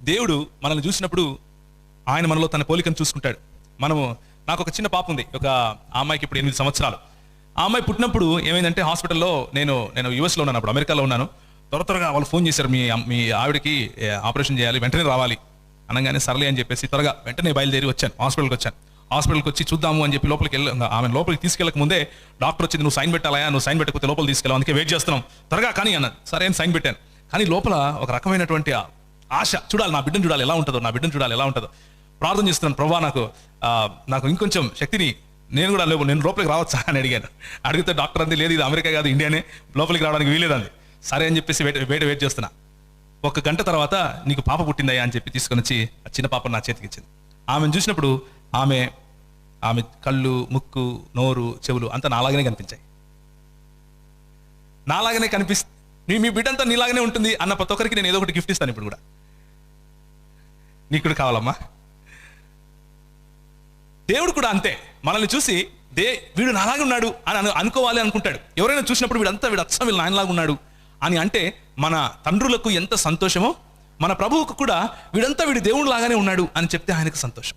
దేవుడు మనల్ని చూసినప్పుడు ఆయన మనలో తన పోలికను చూసుకుంటాడు. నాకు ఒక చిన్న పాప ఉంది. ఆ అమ్మాయికి ఇప్పుడు 8 సంవత్సరాలు. ఆ అమ్మాయి పుట్టినప్పుడు ఏమైందంటే హాస్పిటల్లో నేను యూఎస్లో ఉన్నాను, అప్పుడు అమెరికాలో ఉన్నాను. త్వరగా వాళ్ళు ఫోన్ చేశారు, మీ ఆవిడకి ఆపరేషన్ చేయాలి, వెంటనే రావాలి అనగానే సర్లే అని చెప్పేసి త్వరగా వెంటనే బయలుదేరి వచ్చాను. హాస్పిటల్కి వచ్చి చూద్దాము అని చెప్పి ఆమె లోపలికి తీసుకెళ్ళక ముందే డాక్టర్ వచ్చింది, నువ్వు సైన్ పెట్టాలా, నువ్వు సైన్ పెట్టకపోతే లోపలికి తీసుకెళ్ళావు, అందుకే వెయిట్ చేస్తున్నాం, త్వరగా కానీ అన్నాను. సరే అని సైన్ పెట్టాను. కానీ లోపల ఒక రకమైనటువంటి ఆశ, చూడాలి నా బిడ్డను చూడాలి ఎలా ఉంటుందో ప్రార్థన చేస్తున్నాను. ప్రభా నాకు ఇంకొంచెం శక్తిని, నేను లోపలికి రావచ్చా అని అడిగాను. అడిగితే డాక్టర్ అంది, లేదు ఇది అమెరికా కాదు ఇండియానే, లోపలికి రావడానికి వీలేదండి. సరే అని చెప్పేసి వెయిట్ చేస్తున్నా. 1 గంట తర్వాత నీకు పాప పుట్టిందయ్యా అని చెప్పి తీసుకొని వచ్చి ఆ చిన్న పాపను నా చేతికి ఇచ్చింది. ఆమెను చూసినప్పుడు ఆమె కళ్ళు, ముక్కు, నోరు, చెవులు అంతా నాలాగనే కనిపించాయి. నాలాగనే మీ బిడ్డంతా నీలాగనే ఉంటుంది అన్న ప్రతి ఒక్కరికి నేను ఏదో ఒకటి గిఫ్ట్ ఇస్తాను. ఇప్పుడు కూడా నీకు కూడా కావాలమ్మా. దేవుడు కూడా అంతే, మనల్ని చూసి వీడు నాలాగా ఉన్నాడు అని అనుకోవాలి అనుకుంటాడు. ఎవరైనా చూసినప్పుడు వీడు అచ్చం వీళ్ళు నాయనలాగా ఉన్నాడు అని అంటే మన తండ్రులకు ఎంత సంతోషమో, మన ప్రభువుకు కూడా వీడు దేవుడు లాగానే ఉన్నాడు అని చెప్తే ఆయనకు సంతోషం.